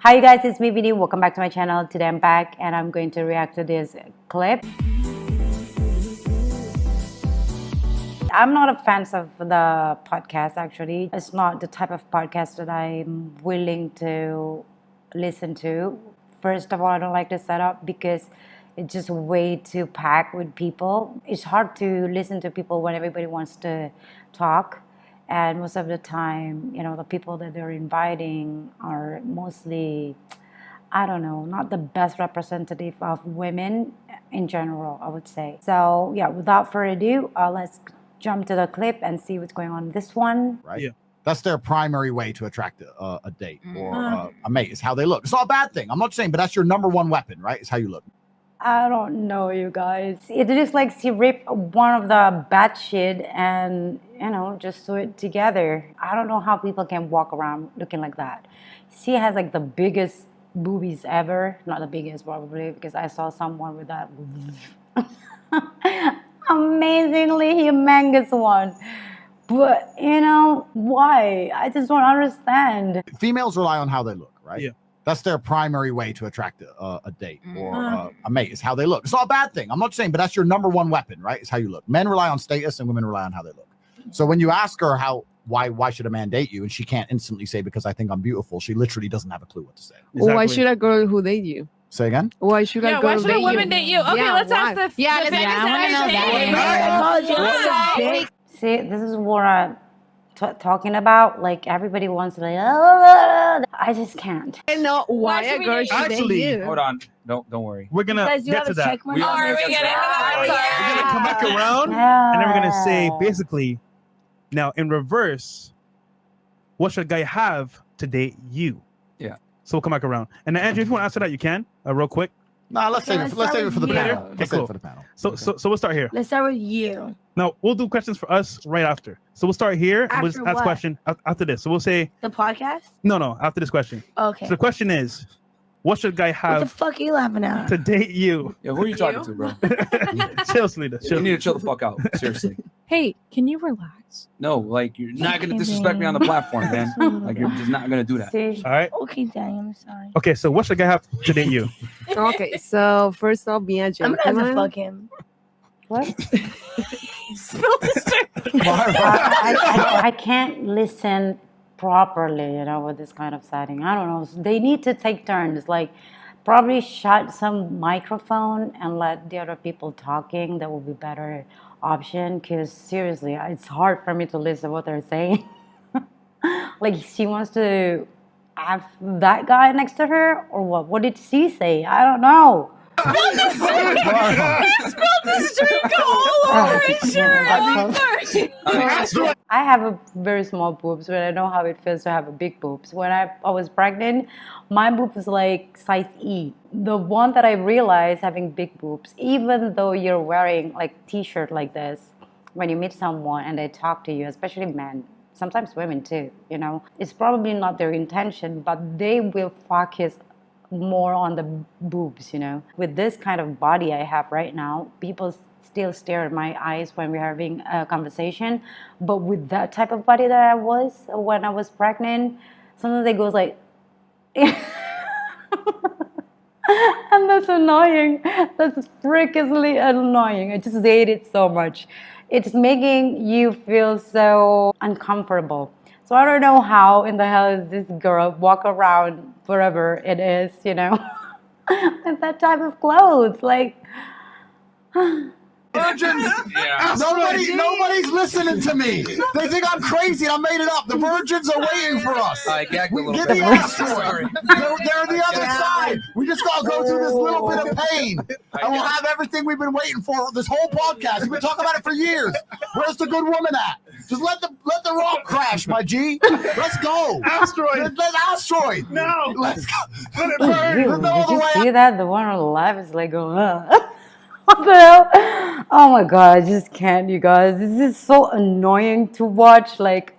Hi you guys, it's me Vinny. Welcome back to my channel. Today I'm back and I'm going to react to this clip. I'm not a fan of the podcast actually. It's not the type of podcast that I'm willing to listen to. First of all, I don't like the setup because it's just way too packed with people. It's hard to listen to people when everybody wants to talk. And most of the time, the people that they're inviting are mostly, I don't know, not the best representative of women in general, I would say. So yeah, without further ado, let's jump to the clip and see what's going on in this one. Right? Yeah. That's their primary way to attract a date or a mate, is how they look. It's not a bad thing. I'm not saying, but that's your number one weapon, right? Is how you look. I don't know, you guys. It is like she ripped one of the bad shit and, just sew it together. I don't know how people can walk around looking like that. She has like the biggest boobies ever. Not the biggest probably, because I saw someone with that amazingly humongous one. But, why? I just don't understand. Females rely on how they look, right? Yeah. That's their primary way to attract a date or a mate, is how they look. It's not a bad thing. I'm not saying, but that's your number one weapon, right? Is how you look. Men rely on status and women rely on how they look. So when you ask her why should a man date you, and she can't instantly say because I think I'm beautiful, she literally doesn't have a clue what to say. Exactly. Why should a girl who date you? Say again? Why should a girl why should date a woman you? date you? Okay, let's ask the See, this is what I'm talking about. Like everybody wants to I just can't. I know why a girl should date you. Hold on. Don't worry. We're gonna get to that. We're gonna come back around, and then we're gonna say basically, now in reverse, what should a guy have to date you? Yeah. So we'll come back around. And then Andrew, if you want to answer that, you can. Real quick. Nah, let's save it for the panel. Let's save it for the panel. So we'll start here. Let's start with you. Now we'll do questions for us right after. So we'll start here and we'll just ask question after this. So we'll say the podcast. No, after this question. Okay. So the question is, what should a guy have? What the fuck are you laughing at? To date you? Yeah, who are you talking to, bro? Chill, Selena. You need to chill the fuck out. Seriously. Hey, can you relax? No, like you're not gonna disrespect me on the platform, man. Like you're just not gonna do that. All right. Okay, Daddy, I'm sorry. Okay, so what should a guy have to date you? Okay, so first off, be a I'm gentleman. gonna have to fuck him. What? I can't listen properly, with this kind of setting. I don't know. They need to take turns. Like, probably shut some microphone and let the other people talking. That would be better option. Because seriously, it's hard for me to listen what they're saying. Like, she wants to have that guy next to her, or what? What did she say? I don't know. I have a very small boobs, but I know how it feels to have a big boobs. When I was pregnant, my boob was like size E. The one that I realized having big boobs, even though you're wearing like t-shirt like this, when you meet someone and they talk to you, especially men, sometimes women too, it's probably not their intention, but they will focus more on the boobs, With this kind of body I have right now, people still stare at my eyes when we're having a conversation. But with that type of body that I was when I was pregnant, sometimes it goes like, and that's annoying. That's freakishly annoying. I just hate it so much. It's making you feel so uncomfortable. So I don't know how in the hell is this girl walk around wherever it is, with that type of clothes. Like, virgins. Yeah. Nobody's listening to me. They think I'm crazy. I made it up. The virgins are waiting for us. I gagged a little Get bit. the asteroid. They're on the other side. We just gotta go through this little bit of pain, and we'll have everything we've been waiting for this whole podcast. We've been talking about it for years. Where's the good woman at? Just let the rock crash, my G. Let's go. Asteroid. Let asteroid. No. Let's go. Let it burn. Did you see that? The one on the left is like, what the hell? Oh my god, I just can't, you guys. This is so annoying to watch. Like,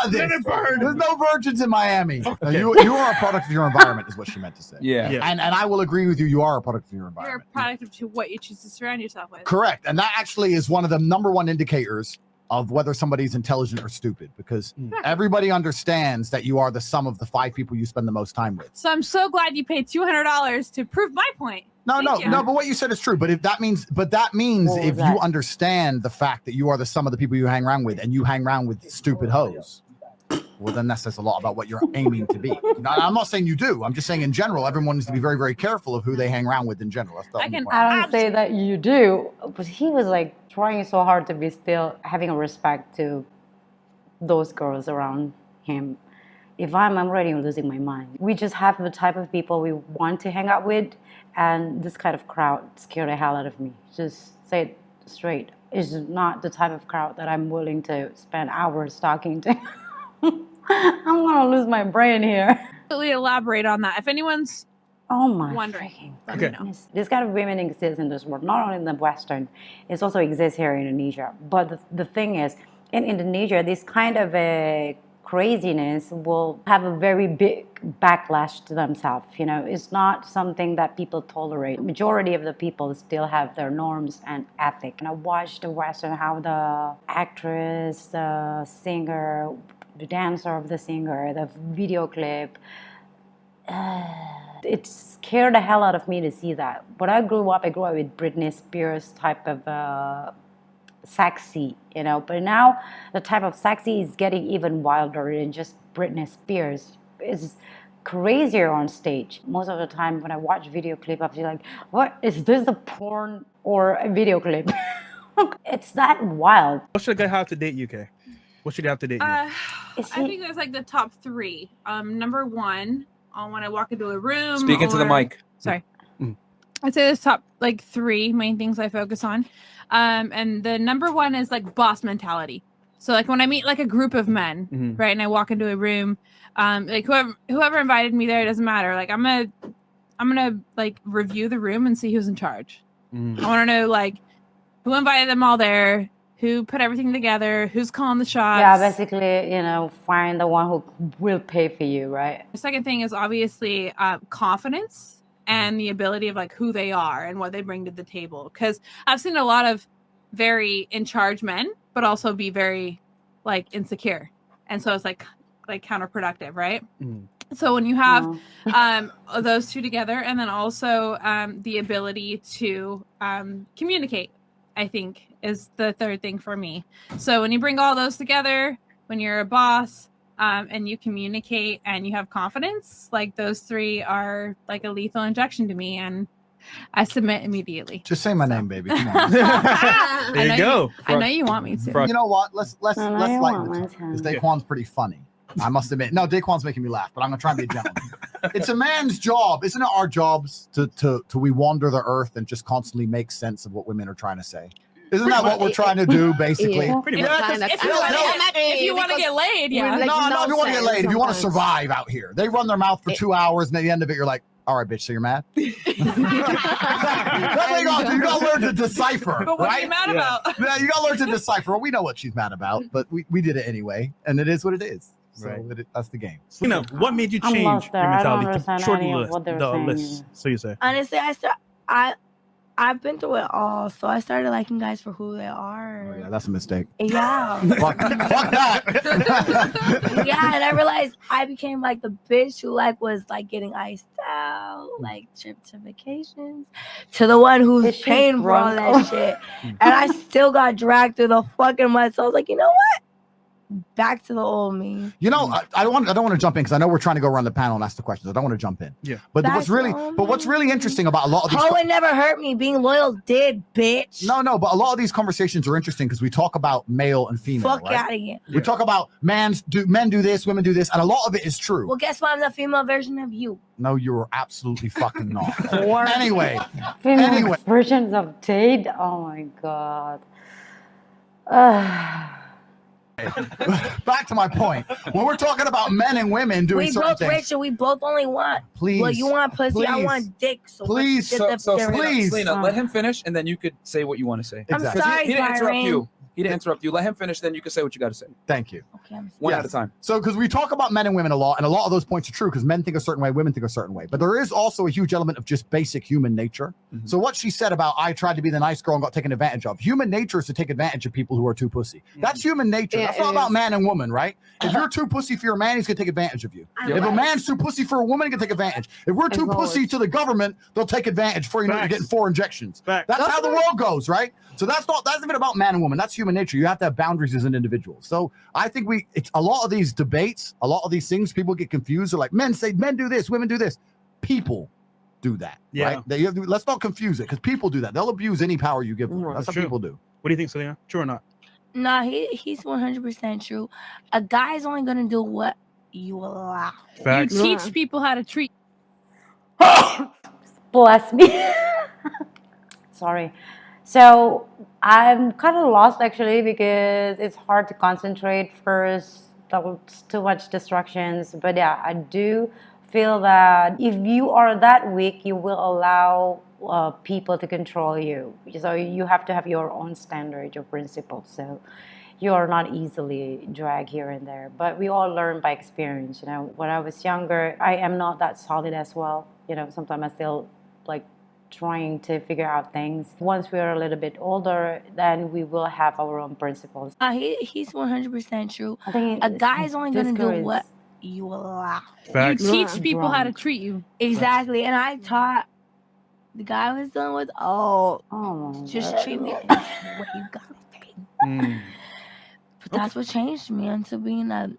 there's no virgins in Miami. Okay. You are a product of your environment, is what she meant to say. Yeah. And I will agree with you. You are a product of your environment. You're a product of what you choose to surround yourself with. Correct. And that actually is one of the number one indicators of whether somebody's intelligent or stupid, because everybody understands that you are the sum of the 5 people you spend the most time with. So I'm so glad you paid $200 to prove my point. No, but what you said is true. But if that means if you understand the fact that you are the sum of the people you hang around with, and you hang around with stupid hoes, well, then that says a lot about what you're aiming to be. Now, I'm not saying you do. I'm just saying in general, everyone needs to be very, very careful of who they hang around with in general. I don't say that you do, but he was like trying so hard to be still having a respect to those girls around him. If I'm already losing my mind. We just have the type of people we want to hang out with, and this kind of crowd scared the hell out of me. Just say it straight. It's not the type of crowd that I'm willing to spend hours talking to. I'm gonna lose my brain here. Really elaborate on that. If anyone's wondering, this kind of women exist in this world, not only in the Western, it also exists here in Indonesia. But the thing is, in Indonesia, this kind of a craziness will have a very big backlash to themselves. You know, it's not something that people tolerate. Majority of the people still have their norms and ethic. And I watched the Western, how the actress, the singer, the dancer of the singer, the video clip, it scared the hell out of me to see that. When I grew up with Britney Spears type of sexy, you know, but now the type of sexy is getting even wilder than just Britney Spears. It's crazier on stage. Most of the time when I watch video clip, I'm just like, what is this, a porn or a video clip? It's that wild. What should a guy have to date you, Kay? What should he have to date you? I think there's like the top 3. Number 1, when I walk into a room. Speak into the mic. Sorry. I'd say there's top like 3 main things I focus on. And the number 1 is like boss mentality. So like when I meet like a group of men, right, and I walk into a room, like whoever invited me there, it doesn't matter. Like I'm gonna like review the room and see who's in charge. I want to know like who invited them all there, who put everything together, who's calling the shots. Yeah, basically, you know, find the one who will pay for you, right? The second thing is obviously confidence and the ability of like who they are and what they bring to the table. Because I've seen a lot of very in charge men, but also be very like insecure, and so it's like counterproductive, right? So when you have those 2 together, and then also the ability to communicate, I think is the third thing for me. So when you bring all those together, when you're a boss, and you communicate and you have confidence, like those 3 are like a lethal injection to me, and I submit immediately. Just say my name, baby. Come on. There you go. I know you want me to. You know what? Let's lighten the tone, because Daquan's pretty funny. I must admit. No, Daquan's making me laugh, but I'm gonna try and be a gentleman. It's a man's job, isn't it? Our jobs to we wander the earth and just constantly make sense of what women are trying to say. Isn't that what we're trying to do, basically? If you want to get laid, yeah. No, if you want to get laid, if you want to survive out here. They run their mouth for 2 hours, and at the end of it, you're like, all right, bitch, so you're mad? That's what you got to learn to decipher, But what right? are you mad about? Yeah, you got to learn to decipher. Well, we know what she's mad about, but we did it anyway, and it is what it is. So that's the game. You know, what made you change your mentality to shorten the list? So you say? Honestly, I've been through it all, so I started liking guys for who they are. Oh, yeah, that's a mistake. Yeah. Fuck that. Yeah, and I realized I became like the bitch who like was like getting iced out, like trip to vacations, to the one who's paying for all that shit. And I still got dragged through the fucking mud. So I was like, you know what? Back to the old me. You know, I don't want to jump in, because I know we're trying to go around the panel and ask the questions. I don't want to jump in. Yeah. But what's really interesting about a lot of these it never hurt me. Being loyal did, bitch. No, but a lot of these conversations are interesting because we talk about male and female. Fuck out of here. We talk about men do this, women do this, and a lot of it is true. Well, guess what? I'm the female version of you. No, you're absolutely fucking not. Female versions of Tate. Oh my god. Back to my point. When we're talking about men and women doing certain things, we both rich and we both only want. Please. Well, you want pussy, please, I want dick. So please, Selena, let him finish, and then you could say what you want to say. I'm sorry, he didn't interrupt you. He didn't interrupt you. Let him finish, then you can say what you got to say. Thank you. Okay, I'm One Yes. at a time. So, because we talk about men and women a lot, and a lot of those points are true because men think a certain way, women think a certain way. But there is also a huge element of just basic human nature. Mhm. So, what she said about I tried to be the nice girl and got taken advantage of, human nature is to take advantage of people who are too pussy. That's human nature. Yeah, That's not it about is. man and woman, right? If you're too pussy for your man, he's going to take advantage of you. I If a like- man's too pussy for a woman, he can take advantage. If we're too As pussy always. to the government, they'll take advantage for you know you're Facts. getting 4 injections. Facts. That's how the world goes, right? So that's even about man and woman. That's human nature. You have to have boundaries as an individual. So I think it's a lot of these debates, a lot of these things, people get confused. They're like, men say men do this, women do this. People do that, Yeah. right? Let's not confuse it because people do that. They'll abuse any power you give them. Right. That's how True. people do. What do you think, Selena? True or not? Nah, he's 100% true. A guy's only gonna do what you allow. Facts. You teach Yeah. people how to treat. Bless me. Sorry. So I'm kind of lost actually because it's hard to concentrate first. There's too much distractions. But yeah, I do feel that if you are that weak, you will allow people to control you. So you have to have your own standard, your principles. So you are not easily dragged here and there. But we all learn by experience. You know, when I was younger, I am not that solid as well. You know, sometimes I still like trying to figure out things. Once we are a little bit older, then we will have our own principles. He's 100% true. I think A guy's only gonna do discourage- what you allow. Facts. You teach Yeah. people how to Drunk. treat you. Exactly. And I taught the guy I was dealing with, Oh my just God. treat me as what you got me. Mm. But that's what changed me into being a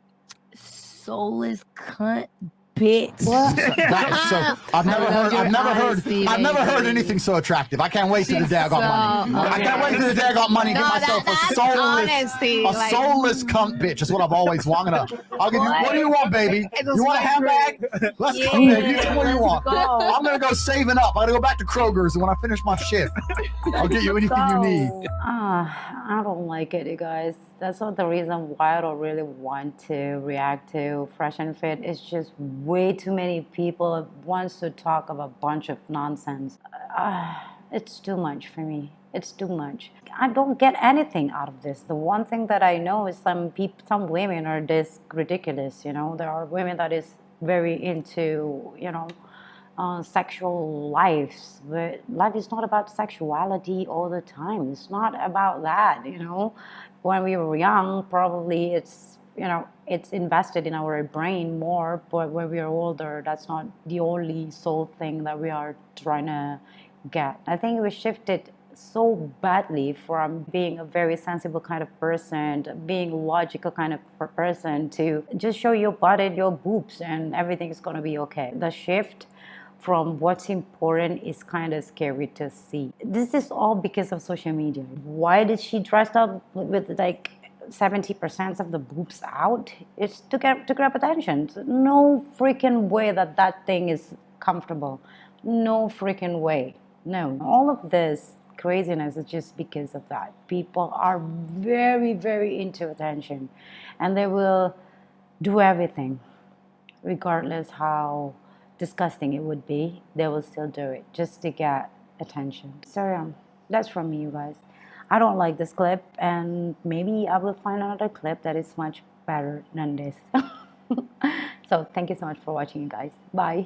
soulless cunt bitch. What? That is so. I've never heard anything so attractive. I can't wait till the day I got money. I can't wait till the day I got money and get myself a soulless cunt bitch. That's what I've alys wanted. I'll give you. What do you want, baby? You want a handbag? Let's go, baby. You tell what you want. I'm gonna go saving up. I'm gonna go back to Kroger's, and when I finish my shift, I'll get you anything you need. I don't like it, you guys. That's not the reason why I don't really want to react to Fresh and Fit. It's just way too many people wants to talk of a bunch of nonsense. It's too much for me. It's too much. I don't get anything out of this. The one thing that I know is some women are this ridiculous. You know, there are women that is very into, you know, sexual lives, but life is not about sexuality all the time. It's not about that, you know. When we were young, probably it's, you know, it's invested in our brain more, but when we are older, that's not the only sole thing that we are trying to get. I think we shifted so badly from being a very sensible kind of person, to being logical kind of person, to just show your butt and your boobs and everything is going to be okay. The shift from what's important is kind of scary to see. This is all because of social media. Why did she dress up with like 70% of the boobs out? It's to grab attention. No freaking way that thing is comfortable. No freaking way. No. All of this craziness is just because of that. People are very, very into attention, and they will do everything, regardless how disgusting it would be, they will still do it just to get attention. So yeah, that's from me, you guys. I don't like this clip, and maybe I will find another clip that is much better than this. So thank you so much for watching, you guys. Bye.